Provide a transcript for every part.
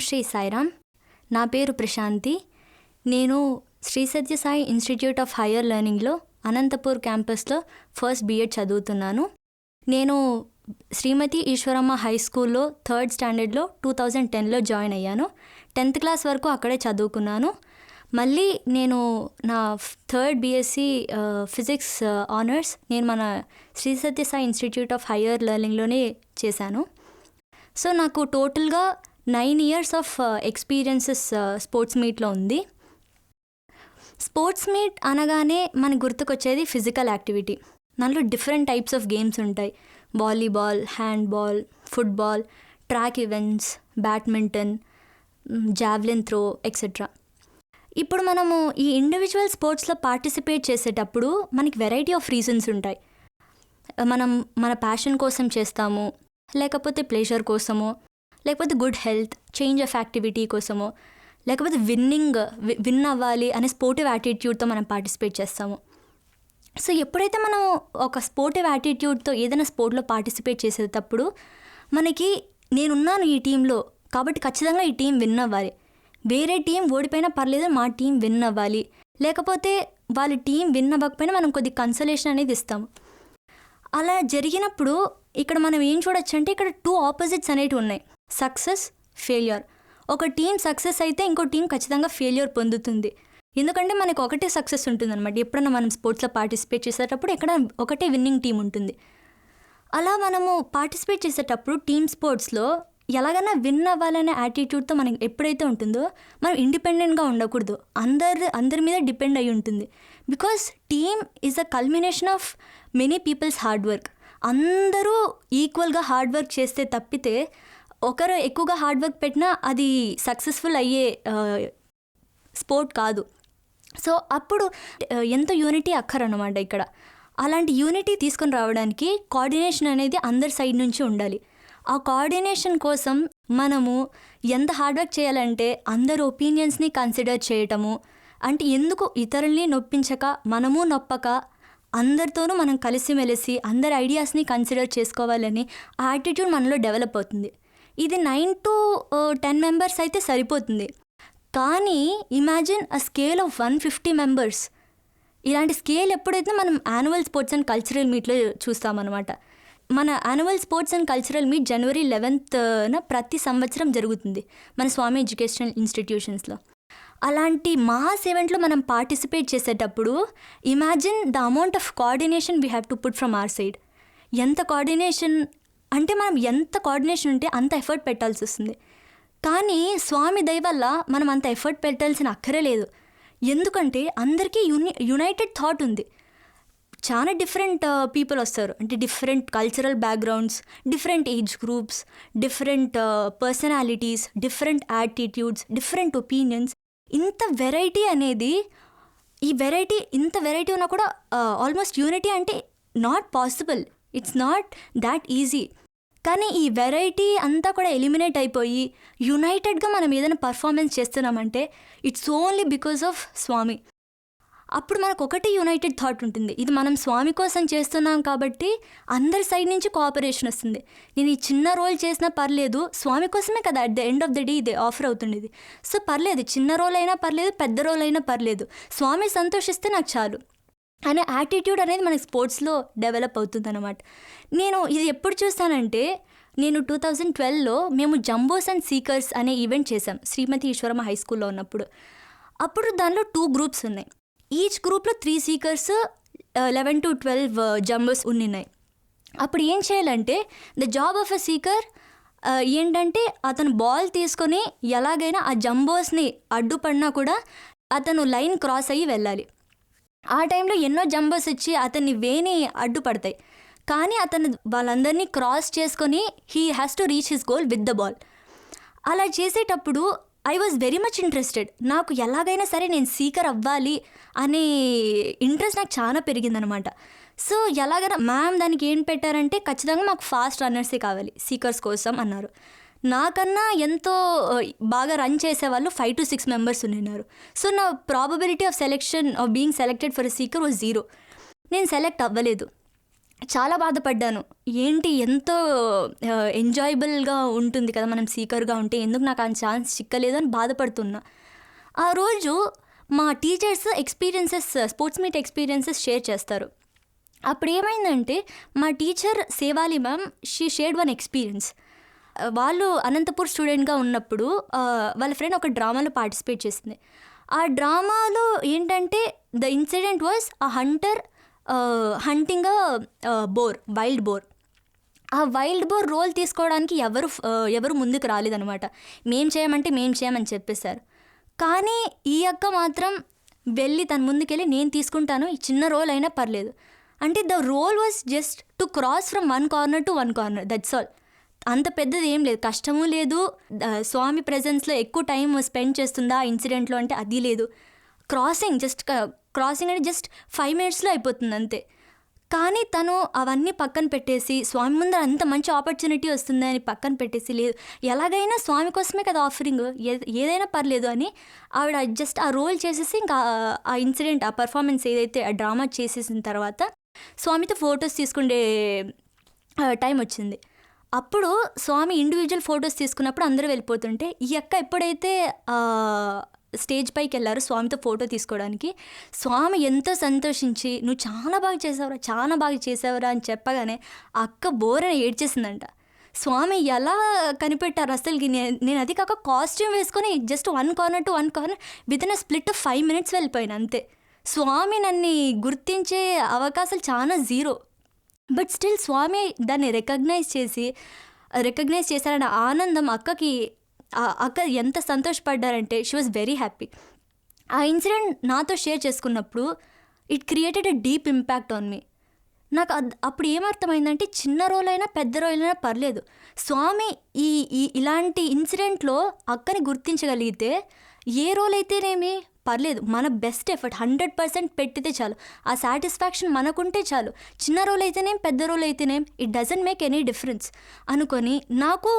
శ్రీ సాయిరామ్. నా పేరు ప్రశాంతి. నేను Sri Sathya Sai institute of higher లెర్నింగ్లో అనంతపూర్ క్యాంపస్లో ఫస్ట్ బీఎడ్ చదువుతున్నాను. నేను శ్రీమతి ఈశ్వరమ్మ హై స్కూల్లో 3rd స్టాండర్డ్లో 2010లో జాయిన్ అయ్యాను. 10th క్లాస్ వరకు అక్కడే చదువుకున్నాను. మళ్ళీ నేను నా 3rd బీఎస్సీ ఫిజిక్స్ ఆనర్స్ నేను మన Shri Sathya Sai institute of higher లెర్నింగ్లోనే చేశాను. సో నాకు టోటల్గా 9 years ఆఫ్ ఎక్స్పీరియన్సెస్ స్పోర్ట్స్ మీట్లో ఉంది. స్పోర్ట్స్ మీట్ అనగానే మనకు గుర్తుకొచ్చేది ఫిజికల్ యాక్టివిటీ. దాంట్లో డిఫరెంట్ టైప్స్ ఆఫ్ గేమ్స్ ఉంటాయి. Volleyball, handball, football, track events, badminton, javelin throw etcetera. ఇప్పుడు మనము ఈ ఇండివిజువల్ స్పోర్ట్స్లో పార్టిసిపేట్ చేసేటప్పుడు మనకి వెరైటీ ఆఫ్ రీజన్స్ ఉంటాయి. మనం మన ప్యాషన్ కోసం చేస్తాము, లేకపోతే ప్లెజర్ కోసమో, లేకపోతే good health, change of activity కోసమో, లేకపోతే విన్ అవ్వాలి అనే స్పోర్టివ్ యాటిట్యూడ్తో మనం పార్టిసిపేట్ చేస్తాము. సో ఎప్పుడైతే మనం ఒక స్పోర్టివ్ యాటిట్యూడ్తో ఏదైనా స్పోర్ట్లో పార్టిసిపేట్ చేసేటప్పుడు మనకి నేనున్నాను ఈ టీంలో కాబట్టి ఖచ్చితంగా ఈ టీం విన్ అవ్వాలి, వేరే టీం ఓడిపోయినా పర్లేదు మా టీం విన్ అవ్వాలి, లేకపోతే వాళ్ళ టీం విన్ అవ్వకపోయినా మనం కొద్ది కన్సలేషన్ అనేది ఇస్తాము. అలా జరిగినప్పుడు ఇక్కడ మనం ఏం చూడొచ్చు అంటే ఇక్కడ 2 ఆపోజిట్స్ అనేవి ఉన్నాయి, సక్సెస్, ఫెయిల్యూర్. ఒక టీం సక్సెస్ అయితే ఇంకో టీం ఖచ్చితంగా ఫెయిల్యూర్ పొందుతుంది. ఎందుకంటే మనకు ఒకటే సక్సెస్ ఉంటుంది అనమాట. ఎప్పుడైనా మనం స్పోర్ట్స్లో పార్టిసిపేట్ చేసేటప్పుడు ఎక్కడ ఒకటే విన్నింగ్ టీం ఉంటుంది. అలా మనము పార్టిసిపేట్ చేసేటప్పుడు టీమ్ స్పోర్ట్స్లో ఎలాగైనా విన్ అవ్వాలనే యాటిట్యూడ్తో మనకి ఎప్పుడైతే ఉంటుందో మనం ఇండిపెండెంట్గా ఉండకూడదు, అందరి మీద డిపెండ్ అయి ఉంటుంది. Because team is a culmination of many people's hard work. అందరూ ఈక్వల్గా హార్డ్ వర్క్ చేస్తే తప్పితే ఒకరు ఎక్కువగా హార్డ్ వర్క్ పెట్టినా అది సక్సెస్ఫుల్ అయ్యే స్పోర్ట్ కాదు. సో అప్పుడు ఎంతో యూనిటీ అక్కరన్నమాట ఇక్కడ. అలాంటి యూనిటీ తీసుకొని రావడానికి కోఆర్డినేషన్ అనేది అందరి సైడ్ నుంచి ఉండాలి. ఆ కోఆర్డినేషన్ కోసం మనము ఎంత హార్డ్ వర్క్ చేయాలంటే అందరి ఒపీనియన్స్ని కన్సిడర్ చేయటము, అంటే ఎందుకు ఇతరుల్ని నొప్పించక మనము నొప్పక అందరితోనూ మనం కలిసిమెలిసి అందరి ఐడియాస్ని కన్సిడర్ చేసుకోవాలని ఆ యాటిట్యూడ్ మనలో డెవలప్ అవుతుంది. ఇది 9 to 10 members అయితే సరిపోతుంది. కానీ imagine a scale of 150 members. ఇలాంటి స్కేల్ ఎప్పుడైతే మనం యాన్యువల్ స్పోర్ట్స్ అండ్ కల్చరల్ మీట్లో చూస్తామన్నమాట. మన annual sports and cultural meet January 11th ప్రతి సంవత్సరం జరుగుతుంది మన స్వామి ఎడ్యుకేషనల్ ఇన్స్టిట్యూషన్స్లో. అలాంటి మాస్ ఈవెంట్లో మనం పార్టిసిపేట్ చేసేటప్పుడు imagine the amount of coordination we have to put from our side. ఎంత కోఆర్డినేషన్ అంటే మనం ఎంత కోఆర్డినేషన్ ఉంటే అంత ఎఫర్ట్ పెట్టాల్సి వస్తుంది. కానీ స్వామి దయ వల్ల మనం అంత ఎఫర్ట్ పెట్టాల్సిన అక్కరే లేదు. ఎందుకంటే అందరికీ యునైటెడ్ థాట్ ఉంది. చాలా డిఫరెంట్ పీపుల్ వస్తారు, అంటే different cultural backgrounds, different age groups, different personalities, different attitudes, different opinions. ఇంత వెరైటీ అనేది ఇంత వెరైటీ ఉన్నా కూడా ఆల్మోస్ట్ యూనిటీ అంటే not possible. It's not that easy. కానీ ఈ వెరైటీ అంతా కూడా ఎలిమినేట్ అయిపోయి యునైటెడ్గా మనం ఏదైనా పర్ఫార్మెన్స్ చేస్తున్నామంటే ఇట్స్ ఓన్లీ బికాస్ ఆఫ్ స్వామి. అప్పుడు మనకు ఒకటి యునైటెడ్ థాట్ ఉంటుంది, ఇది మనం స్వామి కోసం చేస్తున్నాం కాబట్టి అందరి సైడ్ నుంచి కోఆపరేషన్ వస్తుంది. నేను ఈ చిన్న రోల్ చేసినా పర్లేదు, స్వామి కోసమే కదా at the end of the day ఇది ఆఫర్ అవుతుండేది. సో పర్లేదు, చిన్న రోల్ అయినా పర్లేదు, పెద్ద రోల్ అయినా పర్లేదు, స్వామి సంతోషిస్తే నాకు చాలు అనే యాటిట్యూడ్ అనేది మనకి స్పోర్ట్స్లో డెవలప్ అవుతుంది అన్నమాట. నేను ఇది ఎప్పుడు చూస్తానంటే నేను 2012లో మేము జంబోస్ అండ్ సీకర్స్ అనే ఈవెంట్ చేశాం శ్రీమతి ఈశ్వరమ్మ హై స్కూల్లో ఉన్నప్పుడు. అప్పుడు దానిలో 2 groups ఉన్నాయి. ఈచ్ గ్రూప్లో 3 seekers, 11 to 12 జంబోస్ ఉన్నాయి. అప్పుడు ఏం చేయాలంటే the job of a seeker ఏంటంటే అతను బాల్ తీసుకొని ఎలాగైనా ఆ జంబోస్ని అడ్డుపడినా కూడా అతను లైన్ క్రాస్ అయ్యి వెళ్ళాలి. ఆ టైంలో ఎన్నో జంబోస్ వచ్చి అతన్ని వేని అడ్డుపడతాయి, కానీ అతను వాళ్ళందరినీ క్రాస్ చేసుకొని he has to reach his goal with the ball. అలా చేసేటప్పుడు I was very much interested. నాకు ఎలాగైనా సరే నేను సీకర్ అవ్వాలి అనే ఇంట్రెస్ట్ నాకు చాలా పెరిగిందనమాట. సో ఎలాగైనా మ్యామ్ దానికి ఏం పెట్టారంటే ఖచ్చితంగా మాకు ఫాస్ట్ రన్నర్సే కావాలి సీకర్స్ కోసం అన్నారు. నాకన్నా ఎంతో బాగా రన్ చేసేవాళ్ళు 5 to 6 members ఉన్నారు. సో నా probability of being selected for a seeker was 0. నేను సెలెక్ట్ అవ్వలేదు. చాలా బాధపడ్డాను. ఏంటి ఎంతో ఎంజాయబుల్‌గా ఉంటుంది కదా! మనం సీకర్‌గా ఉంటే ఎందుకు నాకు ఆ ఛాన్స్ చిక్కలేదు అని బాధపడుతున్నా. ఆ రోజు మా teachers sports meet experiences share చేస్తారు. అప్పుడేమైందంటే మా teacher Sevali ma'am shared one experience. వాళ్ళు అనంతపూర్ స్టూడెంట్‌గా ఉన్నప్పుడు వాళ్ళ ఫ్రెండ్ ఒక డ్రామాలో పార్టిసిపేట్ చేసింది. ఆ డ్రామాలో ఏంటంటే the incident was a Hunter hunting wild boar. ఆ వైల్డ్ బోర్ రోల్ తీసుకోవడానికి ఎవరు ముందుకు రాలేదనమాట. మేం చేయమని చెప్పేశారు. కానీ ఈ అక్క మాత్రం వెళ్ళి తన ముందుకెళ్ళి నేను తీసుకుంటాను, ఈ చిన్న రోల్ అయినా పర్లేదు. అంటే the role was just to cross from one corner to one corner, that's all. అంత పెద్దది ఏం లేదు, కష్టము లేదు. స్వామి ప్రెజెన్స్లో ఎక్కువ టైం స్పెండ్ చేస్తుందా ఆ ఇన్సిడెంట్లో అంటే అది లేదు. క్రాసింగ్ అంటే జస్ట్ 5 minutesలో అయిపోతుంది అంతే. కానీ తను అవన్నీ పక్కన పెట్టేసి స్వామి ముందర అంత మంచి ఆపర్చునిటీ వస్తుంది అని పక్కన పెట్టేసి, లేదు ఎలాగైనా స్వామి కోసమే కదా ఆఫరింగ్, ఏదైనా పర్లేదు అని ఆవిడ జస్ట్ ఆ రోల్ చేసేసి ఇంకా ఆ ఇన్సిడెంట్, ఆ పర్ఫార్మెన్స్ ఏదైతే ఆ డ్రామా చేసేసిన తర్వాత స్వామితో ఫొటోస్ తీసుకునే టైం వచ్చింది. అప్పుడు స్వామి ఇండివిజువల్ ఫొటోస్ తీసుకున్నప్పుడు అందరూ వెళ్ళిపోతుంటే ఈ అక్క ఎప్పుడైతే స్టేజ్ పైకి వెళ్ళారు స్వామితో ఫోటో తీసుకోవడానికి, స్వామి ఎంతో సంతోషించి నువ్వు చాలా బాగా చేసావురా అని చెప్పగానే ఆ అక్క బోరని ఏడ్చేసిందంట. స్వామి ఎలా కనిపెట్టారు అసలుకి, నేను అది కాక కాస్ట్యూమ్ వేసుకొని just 1 corner to 1 corner within a split of 5 minutes వెళ్ళిపోయాను అంతే. స్వామి నన్ను గుర్తించే అవకాశాలు చాలా జీరో. బట్ స్టిల్ స్వామి దాన్ని రికగ్నైజ్ చేశారన్న ఆనందం అక్కకి, అక్క ఎంత సంతోషపడ్డారంటే షీ వాజ్ వెరీ హ్యాపీ. ఆ ఇన్సిడెంట్ నాతో షేర్ చేసుకున్నప్పుడు it created a deep impact on me. నాకు అప్పుడు ఏమర్థమైందంటే చిన్న రోల్ అయినా పెద్ద రోల్ అయినా పర్లేదు, స్వామి ఇలాంటి ఇన్సిడెంట్లో అక్కని గుర్తించగలిగితే ఏ రోల్ అయితేనేమి పర్లేదు, మన బెస్ట్ ఎఫర్ట్ 100% పెట్టితే చాలు, ఆ సాటిస్ఫాక్షన్ మనకుంటే చాలు. చిన్న రోల్ అయితేనేం పెద్ద రోల్ అయితేనేం it doesn't make any difference అనుకొని నాకు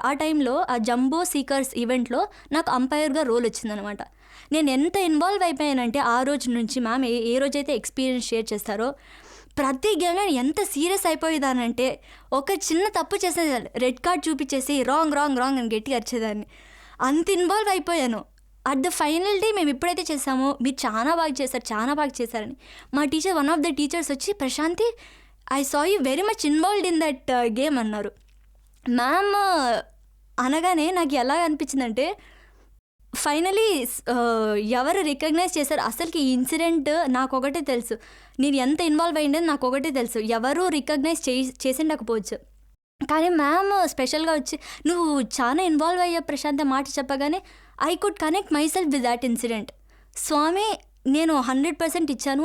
ఆ టైంలో ఆ జంబో సీకర్స్ ఈవెంట్లో నాకు అంపైర్గా రోల్ వచ్చిందనమాట. నేను ఎంత ఇన్వాల్వ్ అయిపోయానంటే ఆ రోజు నుంచి మ్యామ్ ఏ రోజైతే ఎక్స్పీరియన్స్ షేర్ చేస్తారో ప్రతి గేమ్లో ఎంత సీరియస్ అయిపోయేదానంటే ఒక చిన్న తప్పు చేసేదాన్ని రెడ్ కార్డ్ చూపించేసి రాంగ్ అని గట్టిగా అరిచేదాన్ని. అంత ఇన్వాల్వ్ అయిపోయాను. అట్ ద ఫైనల్ డే మేము ఎప్పుడైతే చేసామో మీరు చాలా బాగా చేశారని మా teacher, one of the teachers వచ్చి, Prashanti I saw you very much involved in that game అన్నారు. మ్యామ్ అనగానే నాకు ఎలా అనిపించిందంటే ఫైనలీ ఎవరు రికగ్నైజ్ చేశారు అసలుకి ఈ ఇన్సిడెంట్ నాకు ఒకటే తెలుసు, నేను ఎంత ఇన్వాల్వ్ అయ్యిందని నాకు ఒకటే తెలుసు, ఎవరు రికగ్నైజ్ చేసిండకపోవచ్చు. కానీ మ్యామ్ స్పెషల్గా వచ్చి నువ్వు చాలా ఇన్వాల్వ్ అయ్యా ప్రశాంత్ మాట చెప్పగానే I could connect myself with that incident. స్వామి నేను 100% ఇచ్చాను,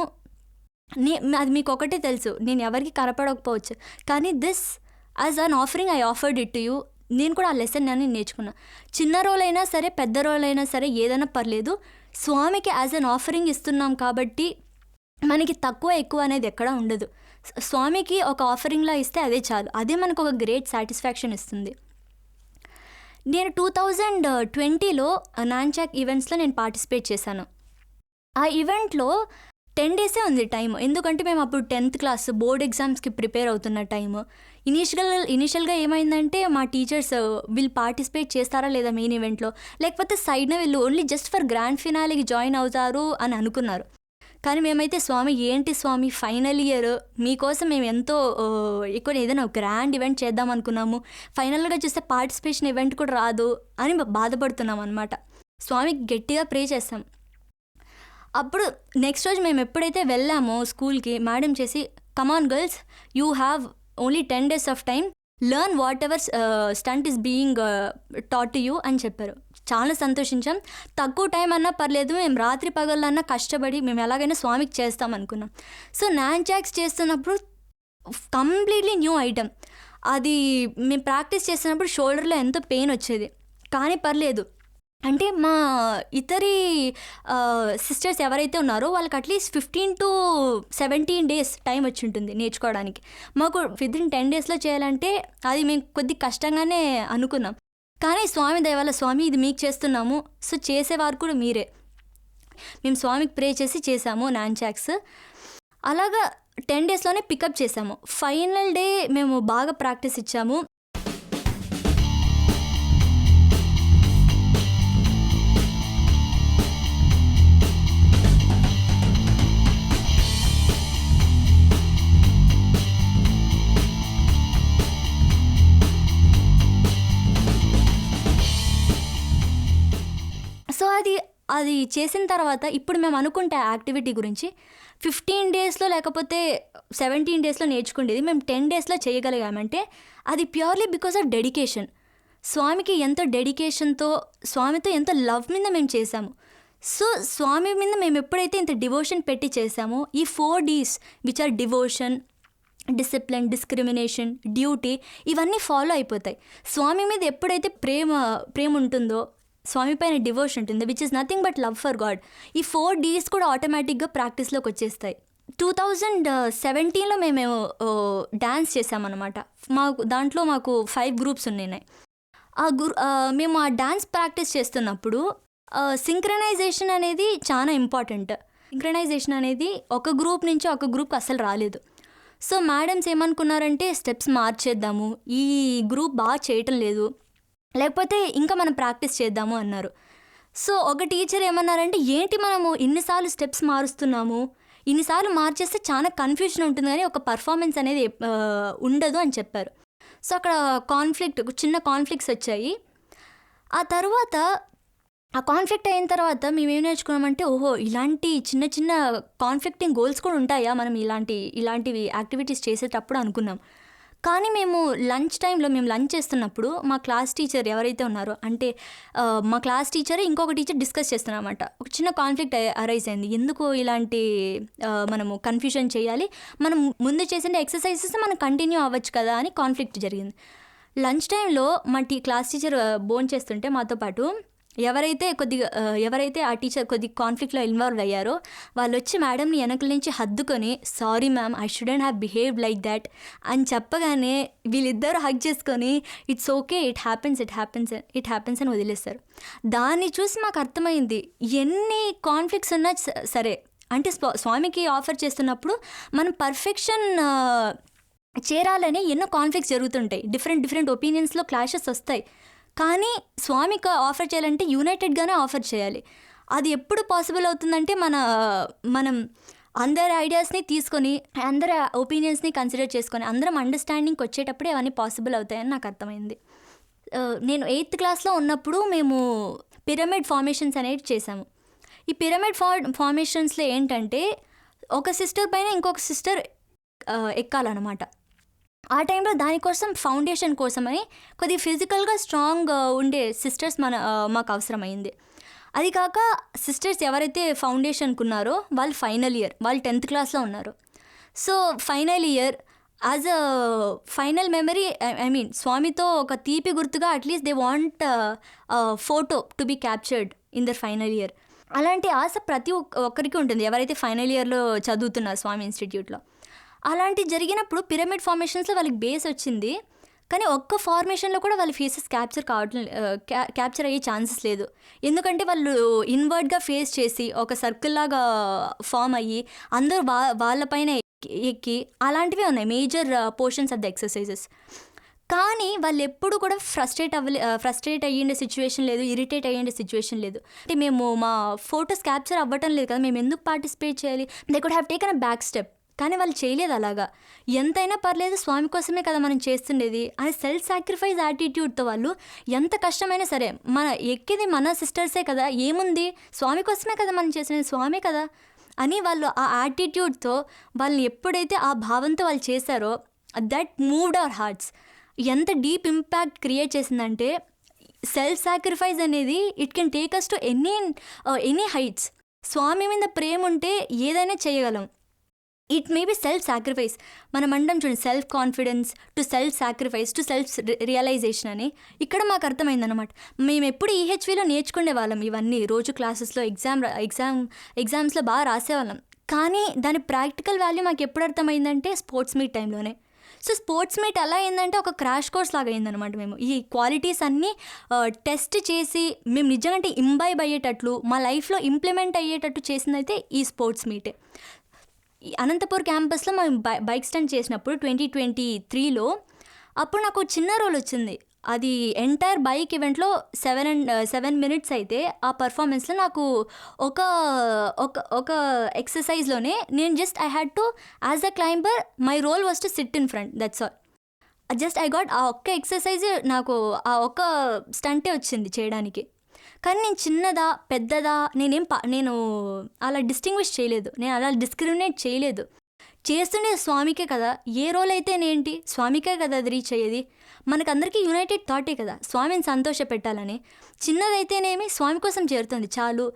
అది మీకు ఒకటే తెలుసు, నేను ఎవరికి కనపడకపోవచ్చు, కానీ this as an offering I offered it to you. నేను కూడా ఆ లెసన్ అని నేర్చుకున్నా. చిన్న రోల్ అయినా సరే పెద్ద రోల్ అయినా సరే ఏదైనా పర్లేదు, స్వామికి యాజ్ అన్ ఆఫరింగ్ ఇస్తున్నాం కాబట్టి మనకి తక్కువ ఎక్కువ అనేది ఎక్కడా ఉండదు. స్వామికి ఒక ఆఫరింగ్లా ఇస్తే అదే చాలు, అదే మనకు ఒక గ్రేట్ సాటిస్ఫాక్షన్ ఇస్తుంది. నేను 2020లో నాన్చాక్ ఈవెంట్స్లో నేను పార్టిసిపేట్ చేశాను. ఆ ఈవెంట్లో 10 days ఉంది టైం, ఎందుకంటే మేము అప్పుడు 10th class బోర్డ్ ఎగ్జామ్స్కి ప్రిపేర్ అవుతున్న టైము. ఇనీషియల్గా ఏమైందంటే మా టీచర్స్ వీళ్ళు పార్టిసిపేట్ చేస్తారా లేదా మెయిన్ ఈవెంట్లో, లేకపోతే సైడ్న వీళ్ళు ఓన్లీ జస్ట్ ఫర్ గ్రాండ్ ఫినాలేకి జాయిన్ అవుతారు అని అనుకున్నారు. కానీ మేమైతే స్వామి ఏంటి స్వామి ఫైనల్ ఇయర్ మీకోసం మేము ఎంతో ఎక్కువ ఏదైనా గ్రాండ్ ఈవెంట్ చేద్దాం అనుకున్నాము, ఫైనల్గా చూస్తే పార్టిసిపేషన్ ఈవెంట్ కూడా రాదు అని బాధపడుతున్నాం అనమాట. స్వామికి గట్టిగా ప్రే చేస్తాం. అప్పుడు నెక్స్ట్ రోజు మేము ఎప్పుడైతే వెళ్ళామో స్కూల్కి, మేడం చేసి come on girls you have only 10 days of time, learn whatever stunt is being taught to you అని చెప్పారు. చాలా సంతోషించాం. తక్కువ టైం అన్నా పర్లేదు, మేము రాత్రి పగలన్నా కష్టపడి మేము ఎలాగైనా స్వామికి చేస్తాం అనుకున్నాం. సో నాన్చాక్స్ చేస్తున్నప్పుడు కంప్లీట్లీ న్యూ ఐటమ్, అది మేము ప్రాక్టీస్ చేస్తున్నప్పుడు షోల్డర్లో ఎంతో పెయిన్ వచ్చేది, కానీ పర్లేదు. అంటే మా ఇతరి సిస్టర్స్ ఎవరైతే ఉన్నారో వాళ్ళకి అట్లీస్ట్ 15 to 17 days టైం వచ్చి ఉంటుంది నేర్చుకోవడానికి. మాకు వితిన్ 10 daysలో చేయాలంటే అది మేము కొద్ది కష్టంగానే అనుకున్నాం. కానీ స్వామి దయ వల్ల, స్వామి ఇది మీకు చేస్తున్నాము, సో చేసేవారు కూడా మీరే. మేము స్వామికి ప్రే చేసి చేసాము నాన్చాక్స్. అలాగా 10 డేస్లోనే పికప్ చేసాము. ఫైనల్ డే మేము బాగా ప్రాక్టీస్ ఇచ్చాము. సో అది చేసిన తర్వాత ఇప్పుడు మేము అనుకుంటే యాక్టివిటీ గురించి 15 డేస్లో లేకపోతే 17 డేస్లో నేర్చుకునేది మేము 10 డేస్లో చేయగలిగామంటే అది ప్యూర్లీ బికాస్ ఆఫ్ డెడికేషన్. స్వామికి ఎంతో డెడికేషన్తో, స్వామితో ఎంతో లవ్ మీద మేము చేసాము. సో స్వామి మీద మేము ఎప్పుడైతే ఇంత డివోషన్ పెట్టి చేసామో ఈ 4 Ds which are devotion, discipline, discrimination, duty, ఇవన్నీ ఫాలో అయిపోతాయి. స్వామి మీద ఎప్పుడైతే ప్రేమ ఉంటుందో, స్వామి పైన డివోషన్ ఉంటుంది, which is nothing but love for God, ఈ 4 Ds కూడా ఆటోమేటిక్గా ప్రాక్టీస్లోకి వచ్చేస్తాయి. 2017లో మేము డ్యాన్స్ చేసామన్నమాట. దాంట్లో మాకు 5 గ్రూప్స్ ఉన్నాయి. మేము ఆ డ్యాన్స్ ప్రాక్టీస్ చేస్తున్నప్పుడు సింక్రనైజేషన్ అనేది చాలా ఇంపార్టెంట్. సింక్రనైజేషన్ అనేది ఒక గ్రూప్ నుంచి ఒక గ్రూప్ అసలు రాలేదు. సో మేడమ్స్ ఏమనుకున్నారంటే స్టెప్స్ మార్చేద్దాము, ఈ గ్రూప్ బాగా చేయటం లేదు, లేకపోతే ఇంకా మనం ప్రాక్టీస్ చేద్దాము అన్నారు. సో ఒక టీచర్ ఏమన్నారంటే ఏంటి మనము ఇన్నిసార్లు స్టెప్స్ మారుస్తున్నాము, ఇన్నిసార్లు మార్చేస్తే చాలా కన్ఫ్యూజన్ ఉంటుంది కానీ ఒక పర్ఫార్మెన్స్ అనేది ఉండదు అని చెప్పారు. సో అక్కడ చిన్న కాన్ఫ్లిక్ట్స్ వచ్చాయి. ఆ తర్వాత ఆ కాన్ఫ్లిక్ట్ అయిన తర్వాత మేమేం నేర్చుకున్నామంటే ఓహో ఇలాంటి చిన్న చిన్న కాన్ఫ్లిక్టింగ్ గోల్స్ కూడా ఉంటాయా మనం ఇలాంటివి యాక్టివిటీస్ చేసేటప్పుడు అనుకున్నాం. కానీ మేము లంచ్ టైంలో మేము లంచ్ చేస్తున్నప్పుడు మా క్లాస్ టీచర్ ఎవరైతే ఉన్నారో, అంటే మా క్లాస్ టీచర్ ఇంకొక టీచర్ డిస్కస్ చేస్తున్నారన్నమాట. ఒక చిన్న కాన్ఫ్లిక్ట్ అరైజ్ అయింది. ఎందుకు ఇలాంటి మనము కన్ఫ్యూజన్ చేయాలి, మనం ముందు చేసిన ఎక్సర్సైజెస్ మనం కంటిన్యూ అవ్వచ్చు కదా అని కాన్ఫ్లిక్ట్ జరిగింది. లంచ్ టైంలో మా క్లాస్ టీచర్ భోజనం చేస్తుంటే మాతో పాటు ఎవరైతే ఆ టీచర్ కొద్దిగా కాన్ఫ్లిక్ట్లో ఇన్వాల్వ్ అయ్యారో వాళ్ళు వచ్చి మేడంని వెనకల నుంచి హద్దుకొని sorry ma'am I shouldn't have behaved like that అని చెప్పగానే వీళ్ళిద్దరూ హగ్ చేసుకొని ఇట్స్ ఓకే ఇట్ హ్యాపెన్స్ అని వదిలేస్తారు. దాన్ని చూసి మాకు అర్థమైంది ఎన్ని కాన్ఫ్లిక్ట్స్ ఉన్నా సరే, అంటే స్వామికి ఆఫర్ చేస్తున్నప్పుడు మనం పర్ఫెక్షన్ చేరాలని ఎన్నో కాన్ఫ్లిక్ట్స్ జరుగుతుంటాయి, డిఫరెంట్ ఒపీనియన్స్లో క్లాషెస్ వస్తాయి. కానీ స్వామికి ఆఫర్ చేయాలంటే యునైటెడ్గానే ఆఫర్ చేయాలి. అది ఎప్పుడు పాసిబుల్ అవుతుందంటే మనం అందరి ఐడియాస్ని తీసుకొని, అందరి ఒపీనియన్స్ని కన్సిడర్ చేసుకొని, అందరం అండర్స్టాండింగ్కి వచ్చేటప్పుడే అవన్నీ పాసిబుల్ అవుతాయని నాకు అర్థమైంది. నేను 8th క్లాస్లో ఉన్నప్పుడు మేము పిరమిడ్ ఫార్మేషన్స్ అనేవి చేసాము. ఈ పిరమిడ్ ఫార్మేషన్స్లో ఏంటంటే ఒక సిస్టర్ పైన ఇంకొక సిస్టర్ ఎక్కాలన్నమాట. ఆ టైంలో దానికోసం ఫౌండేషన్ కోసమని కొద్దిగా ఫిజికల్గా స్ట్రాంగ్ ఉండే సిస్టర్స్ మాకు అవసరమైంది. అది కాక సిస్టర్స్ ఎవరైతే ఫౌండేషన్కి ఉన్నారో వాళ్ళు ఫైనల్ ఇయర్, వాళ్ళు 10th క్లాస్లో ఉన్నారు. So final year as a final memory, I mean స్వామితో ఒక తీపి గుర్తుగా at least they want photo to be captured in their final year. అలాంటి ఆశ ప్రతి ఒక్కరికి ఉంటుంది ఎవరైతే ఫైనల్ ఇయర్లో చదువుతున్నారు స్వామి ఇన్స్టిట్యూట్లో. అలాంటి జరిగినప్పుడు పిరమిడ్ ఫార్మేషన్స్లో వాళ్ళకి బేస్ వచ్చింది, కానీ ఒక్క ఫార్మేషన్లో కూడా వాళ్ళ ఫేసెస్ క్యాప్చర్ అయ్యే ఛాన్సెస్ లేదు. ఎందుకంటే వాళ్ళు ఇన్వర్డ్గా ఫేస్ చేసి ఒక సర్కిల్ లాగా ఫామ్ అయ్యి అందరూ వాళ్ళపైన ఎక్కి అలాంటివే ఉన్నాయి major portions of the exercises. కానీ వాళ్ళు ఎప్పుడు కూడా ఫ్రస్ట్రేట్ అయ్యిండే సిచ్యువేషన్ లేదు, ఇరిటేట్ అయ్యిండే సిచ్యువేషన్ లేదు. అంటే మేము మా ఫొటోస్ క్యాప్చర్ అవ్వటం లేదు కదా, మేము ఎందుకు పార్టిసిపేట్ చేయాలి, they could have taken a back step. కానీ వాళ్ళు చేయలేదు అలాగా. ఎంతైనా పర్లేదు స్వామి కోసమే కదా మనం చేస్తుండేది అని సెల్ఫ్ సాక్రిఫైస్ యాటిట్యూడ్తో వాళ్ళు ఎంత కష్టమైనా సరే, ఎక్కేది మన సిస్టర్సే కదా, ఏముంది స్వామి కోసమే కదా మనం చేసినది, స్వామే కదా అని వాళ్ళు ఆ యాటిట్యూడ్తో వాళ్ళని ఎప్పుడైతే ఆ భావంతో వాళ్ళు చేశారో దట్ మూవ్డ్ అవర్ హార్ట్స్. ఎంత డీప్ ఇంపాక్ట్ క్రియేట్ చేసిందంటే సెల్ఫ్ సాక్రిఫైస్ అనేది it can take us to any heights. Swami మీద ప్రేమ ఉంటే ఏదైనా చేయగలం. It may be self sacrifice. మనం అంటాం చూడండి, self confidence to self sacrifice to self realisation అని. ఇక్కడ మాకు అర్థమైందన్నమాట. మేము ఎప్పుడు ఈహెచ్విలో నేర్చుకునే వాళ్ళం ఇవన్నీ, రోజు క్లాసెస్లో ఎగ్జామ్స్లో బాగా రాసేవాళ్ళం. కానీ దాని ప్రాక్టికల్ వాల్యూ మాకు ఎప్పుడు అర్థమైందంటే స్పోర్ట్స్ మీట్ టైంలోనే. సో స్పోర్ట్స్ మీట్ ఎలా అయిందంటే ఒక క్రాష్ కోర్స్ లాగా అయిందనమాట. మేము ఈ క్వాలిటీస్ అన్నీ టెస్ట్ చేసి మేము నిజంగా ఇంబైబ్ అయ్యేటట్లు, మా లైఫ్లో ఇంప్లిమెంట్ అయ్యేటట్టు చేసిందైతే ఈ స్పోర్ట్స్ మీటే. ఈ అనంతపూర్ క్యాంపస్లో మేము బైక్ స్టంట్ చేసినప్పుడు 2023లో అప్పుడు నాకు చిన్న రోల్ వచ్చింది. అది ఎంటైర్ బైక్ ఈవెంట్లో 7 మినిట్స్ అయితే ఆ పర్ఫార్మెన్స్లో నాకు ఒక ఒక ఒక ఎక్సర్సైజ్లోనే నేను just I had to as a climber my role was to sit in front, that's all. Just I got ఆ ఒక్క ఎక్సర్సైజ్, నాకు ఆ ఒక్క స్టంటే వచ్చింది చేయడానికి. కానీ నేను చిన్నదా పెద్దదా నేను అలా డిస్టింగ్విష్ చేయలేదు, నేను అలా డిస్క్రిమినేట్ చేయలేదు. చేస్తుండే స్వామికే కదా, ఏ రోల్ అయితే నేంటి స్వామికే కదా అది రీచ్ అయ్యేది. మనకందరికీ యునైటెడ్ థాటే కదా స్వామిని సంతోష పెట్టాలని. చిన్నదైతేనేమి స్వామి కోసం చేరుతుంది చాలు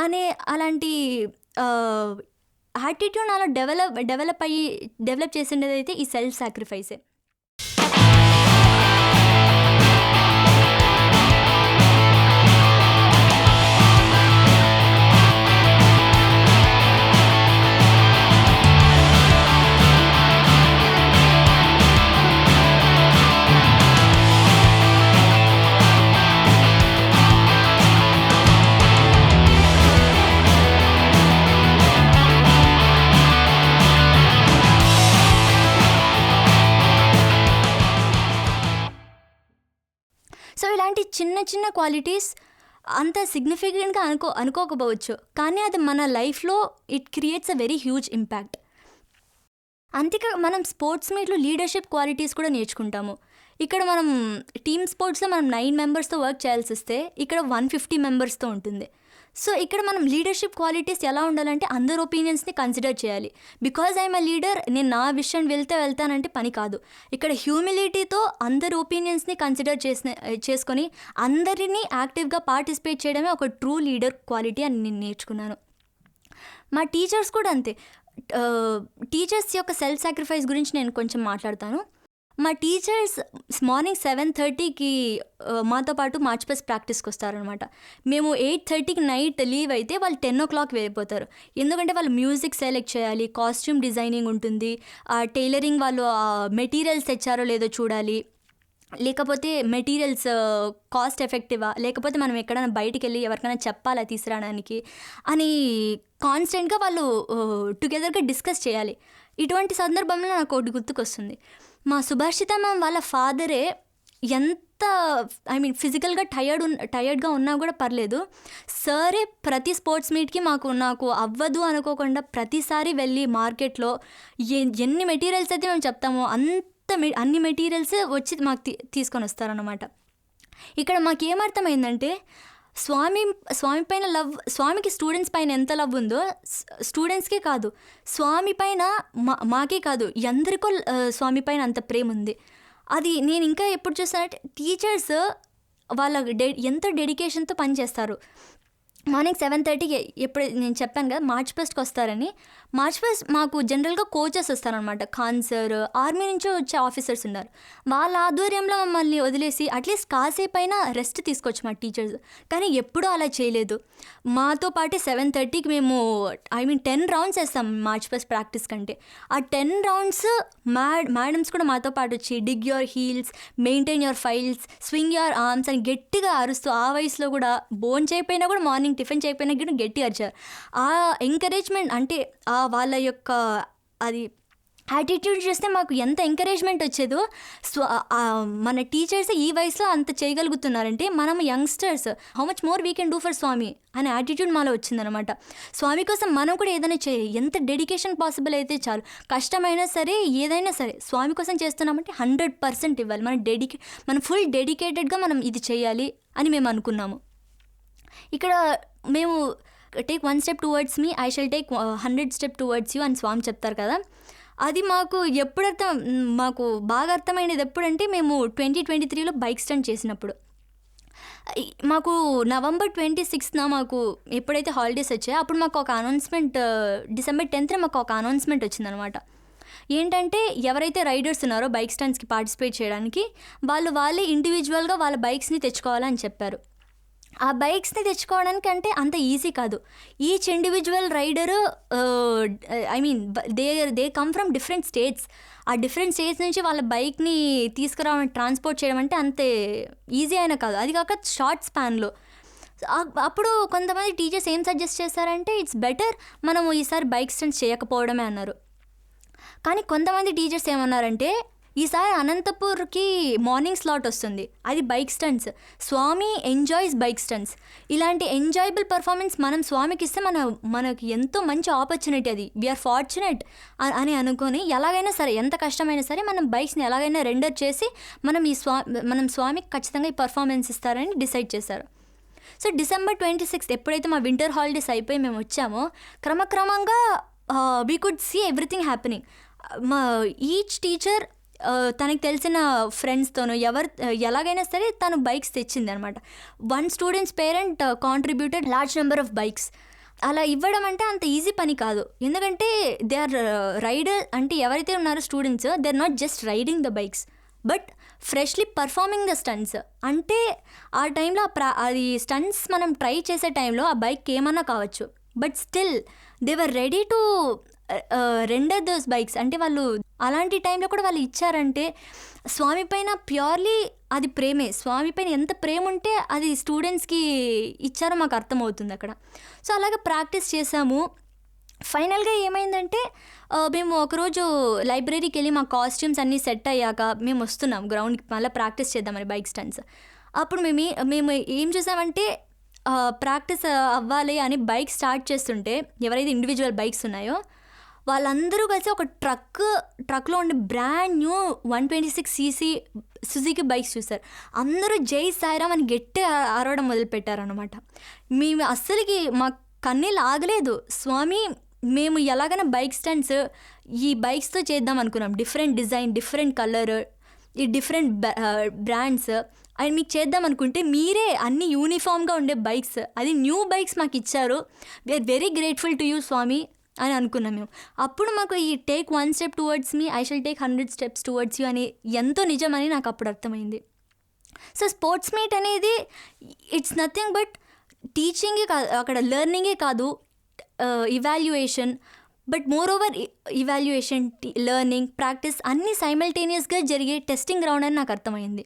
అనే అలాంటి యాటిట్యూడ్ అలా డెవలప్ చేసిండేది అయితే ఈ సెల్ఫ్ సాక్రిఫైసే. సో ఇలాంటి చిన్న చిన్న క్వాలిటీస్ అంత సిగ్నిఫికెంట్గా అనుకోకపోవచ్చు, కానీ అది మన లైఫ్లో it creates a very huge impact. అంతేకా మనం స్పోర్ట్స్ మీట్లో లీడర్షిప్ క్వాలిటీస్ కూడా నేర్చుకుంటాము. ఇక్కడ మనం టీమ్ స్పోర్ట్స్లో మనం 9 మెంబర్స్తో వర్క్ చేయాల్సి వస్తే ఇక్కడ 150 మెంబర్స్తో ఉంటుంది. సో ఇక్కడ మనం లీడర్షిప్ క్వాలిటీస్ ఎలా ఉండాలంటే అందరి ఒపీనియన్స్ని కన్సిడర్ చేయాలి. బికాజ్ ఐఎమ్ అ లీడర్, నేను నా విషయం వెళ్తానంటే పని కాదు. ఇక్కడ హ్యూమిలిటీతో అందరి ఒపీనియన్స్ని కన్సిడర్ చేసుకొని అందరినీ యాక్టివ్గా పార్టిసిపేట్ చేయడమే ఒక ట్రూ లీడర్ క్వాలిటీ అని నేను నేర్చుకున్నాను. మా టీచర్స్ కూడా అంతే. టీచర్స్ యొక్క సెల్ఫ్ సాక్రిఫైస్ గురించి నేను కొంచెం మాట్లాడతాను. మా టీచర్స్ మార్నింగ్ 7:30కి మాతో పాటు మార్చ్ పాస్ట్ ప్రాక్టీస్కి వస్తారనమాట. మేము 8:30కి నైట్ లీవ్ అయితే వాళ్ళు 10 o'clock వెళ్ళిపోతారు. ఎందుకంటే వాళ్ళు మ్యూజిక్ సెలెక్ట్ చేయాలి, కాస్ట్యూమ్ డిజైనింగ్ ఉంటుంది, టైలరింగ్ వాళ్ళు మెటీరియల్స్ తెచ్చారో లేదో చూడాలి, లేకపోతే మెటీరియల్స్ కాస్ట్ ఎఫెక్టివా, లేకపోతే మనం ఎక్కడైనా బయటికి వెళ్ళి ఎవరికైనా చెప్పాలా తీసుకురావడానికి అని కాన్స్టెంట్గా వాళ్ళు టుగెదర్గా డిస్కస్ చేయాలి. ఇటువంటి సందర్భంలో నాకు ఒకటి గుర్తుకొస్తుంది. మా సుభాషిత మ్యామ్ వాళ్ళ ఫాదరే ఎంత ఫిజికల్గా టయర్డ్గా ఉన్నా కూడా పర్లేదు, సరే ప్రతి స్పోర్ట్స్ మీట్కి నాకు అవ్వదు అనుకోకుండా ప్రతిసారి వెళ్ళి మార్కెట్లో ఎన్ని మెటీరియల్స్ అయితే మేము చెప్తామో అన్ని మెటీరియల్స్ వచ్చి మాకు తీసుకొని వస్తారన్నమాట. ఇక్కడ మాకేమర్థమైందంటే స్వామి పైన లవ్, స్వామికి స్టూడెంట్స్ పైన ఎంత లవ్ ఉందో స్టూడెంట్స్కే కాదు, స్వామి పైన మాకే కాదు ఎందరికో స్వామి పైన అంత ప్రేమ ఉంది. అది నేను ఇంకా ఎప్పుడు చూస్తానంటే టీచర్స్ వాళ్ళ ఎంత డెడికేషన్తో పనిచేస్తారు. మార్నింగ్ 7:30కి ఎప్పుడు నేను చెప్పాను కదా మార్చ్ పాస్ట్కి వస్తారని. మార్చ్ పాస్ట్ మాకు జనరల్గా కోచెస్ వస్తారనమాట, ఖాన్ సార్, ఆర్మీ నుంచి వచ్చే ఆఫీసర్స్ ఉన్నారు. వాళ్ళ ఆధ్వర్యంలో మమ్మల్ని వదిలేసి అట్లీస్ట్ కాసేపు అయినా రెస్ట్ తీసుకోవచ్చు మా టీచర్స్. కానీ ఎప్పుడూ అలా చేయలేదు. మాతో పాటే 7:30కి మేము 10 రౌండ్స్ వేస్తాం మార్చ్ పాస్ట్ ప్రాక్టీస్ కంటే. ఆ 10 రౌండ్స్ మేడమ్స్ కూడా మాతో పాటు వచ్చి dig your heels, maintain your files, swing your arms అని గట్టిగా అరుస్తూ, ఆ వయసులో కూడా బోన్ చేయకపోయినా కూడా మార్నింగ్ టిఫిన్ చేయకపోయినా కూడా గట్టి అరిచారు. ఆ ఎంకరేజ్మెంట్ అంటే వాళ్ళ యొక్క అది యాటిట్యూడ్ చూస్తే మాకు ఎంత ఎంకరేజ్మెంట్ వచ్చేదో. మన టీచర్స్ ఈ వయసులో అంత చేయగలుగుతున్నారంటే మనం youngsters how much more we can do for Swami అనే యాటిట్యూడ్ మాలో వచ్చిందనమాట. స్వామి కోసం మనం కూడా ఏదైనా ఎంత డెడికేషన్ పాసిబుల్ అయితే చాలు, కష్టమైనా సరే ఏదైనా సరే స్వామి కోసం చేస్తున్నామంటే 100% ఇవ్వాలి. మనం ఫుల్ డెడికేటెడ్గా మనం ఇది చేయాలి అని మేము అనుకున్నాము. ఇక్కడ మేము take 1 step towards me, I shall take 100 steps towards you అని స్వామి చెప్తారు కదా. అది మాకు మాకు బాగా అర్థమైనది ఎప్పుడంటే మేము 2023లో బైక్ స్టంట్ చేసినప్పుడు. మాకు November 26న మాకు ఎప్పుడైతే హాలిడేస్ వచ్చాయో అప్పుడు మాకు ఒక అనౌన్స్మెంట్, December 10th మాకు ఒక అనౌన్స్మెంట్ వచ్చిందనమాట. ఏంటంటే ఎవరైతే రైడర్స్ ఉన్నారో బైక్ స్టంట్స్కి పార్టిసిపేట్ చేయడానికి వాళ్ళే ఇండివిజువల్గా వాళ్ళ బైక్స్ని తెచ్చుకోవాలని చెప్పారు. ఆ బైక్స్ని తెచ్చుకోవడానికి అంటే అంత ఈజీ కాదు. Each individual rider they come from different states. ఆ డిఫరెంట్ స్టేట్స్ నుంచి వాళ్ళ బైక్ని తీసుకురావడం, ట్రాన్స్పోర్ట్ చేయడం అంటే అంతే ఈజీ అయినా కాదు, అది కాక షార్ట్ స్పాన్లో. అప్పుడు కొంతమంది టీచర్స్ ఏం సజెస్ట్ చేశారంటే ఇట్స్ బెటర్ మనము ఈసారి బైక్ స్టంట్స్ చేయకపోవడమే అన్నారు. కానీ కొంతమంది టీచర్స్ ఏమన్నారంటే ఈసారి అనంతపూర్కి మార్నింగ్ స్లాట్ వస్తుంది, అది బైక్ స్టంట్స్, స్వామి ఎంజాయ్స్ బైక్ స్టంట్స్. ఇలాంటి ఎంజాయబుల్ పర్ఫార్మెన్స్ మనం స్వామికి ఇస్తే మనకి ఎంతో మంచి ఆపర్చునిటీ, అది వీఆర్ ఫార్చునేట్ అని అనుకొని ఎలాగైనా సరే, ఎంత కష్టమైనా సరే మనం బైక్స్ని ఎలాగైనా రెండర్ చేసి మనం స్వామికి ఖచ్చితంగా ఈ పర్ఫార్మెన్స్ ఇస్తారని డిసైడ్ చేశారు. సో December 26 ఎప్పుడైతే మా వింటర్ హాలిడేస్ అయిపోయి మేము వచ్చామో, క్రమక్రమంగా we could see everything happening. మా ఈచ్ టీచర్ తనకి తెలిసిన ఫ్రెండ్స్తోనో ఎలాగైనా సరే తను బైక్స్ తెచ్చింది అనమాట. One students parent contributed large number of bikes. అలా ఇవ్వడం అంటే అంత ఈజీ పని కాదు, ఎందుకంటే దే ఆర్ రైడర్ అంటే ఎవరైతే ఉన్నారో students, they are not just riding the bikes but freshly performing the stunts. అంటే ఆ టైంలో అది స్టంట్స్ మనం ట్రై చేసే టైంలో ఆ బైక్ ఏమన్నా కావచ్చు, but still they were ready to render those bikes. అంటే వాళ్ళు అలాంటి టైంలో కూడా వాళ్ళు ఇచ్చారంటే స్వామి పైన ప్యూర్లీ అది ప్రేమే. స్వామి పైన ఎంత ప్రేమ ఉంటే అది స్టూడెంట్స్కి ఇచ్చారో మాకు అర్థమవుతుంది అక్కడ. సో అలాగే ప్రాక్టీస్ చేసాము. ఫైనల్గా ఏమైందంటే మేము ఒకరోజు లైబ్రరీకి వెళ్ళి మా కాస్ట్యూమ్స్ అన్నీ సెట్ అయ్యాక మేము వస్తున్నాం గ్రౌండ్కి మళ్ళీ ప్రాక్టీస్ చేద్దామని బైక్ స్టంట్స్. అప్పుడు మేము ఏం చేసామంటే ప్రాక్టీస్ అవ్వాలి అని బైక్ స్టార్ట్ చేస్తుంటే ఎవరైతే ఇండివిజువల్ బైక్స్ ఉన్నాయో వాళ్ళందరూ కలిసి ఒక ట్రక్లో ఉండే brand new 126cc Suzuki bikes చూస్తారు. అందరూ జై సాయిరామ్ అని గట్టిగా అరవడం మొదలుపెట్టారనమాట. మేము అస్సలకి మా కన్నీళ్ళు ఆగలేదు. స్వామి మేము ఎలాగైనా బైక్ స్టంట్స్ ఈ బైక్స్తో చేద్దాం అనుకున్నాం, డిఫరెంట్ డిజైన్, డిఫరెంట్ కలర్, ఈ డిఫరెంట్ బ్రాండ్స్ అవి మీకు చేద్దాం అనుకుంటే మీరే అన్ని యూనిఫామ్గా ఉండే బైక్స్, అది న్యూ బైక్స్ మాకు ఇచ్చారు. We are very grateful to you Swami అని అనుకున్నాం మేము. అప్పుడు మాకు ఈ take 1 step towards me, I shall take 100 steps towards you అని ఎంతో నిజమని నాకు అప్పుడు అర్థమైంది. సో స్పోర్ట్స్ మీట్ అనేది ఇట్స్ నథింగ్ బట్ టీచింగే కాదు, అక్కడ లెర్నింగే కాదు, evaluation, but moreover evaluation, learning, practice అన్నీ సైమల్టేనియస్గా జరిగే టెస్టింగ్ గ్రౌండ్ అని నాకు అర్థమైంది.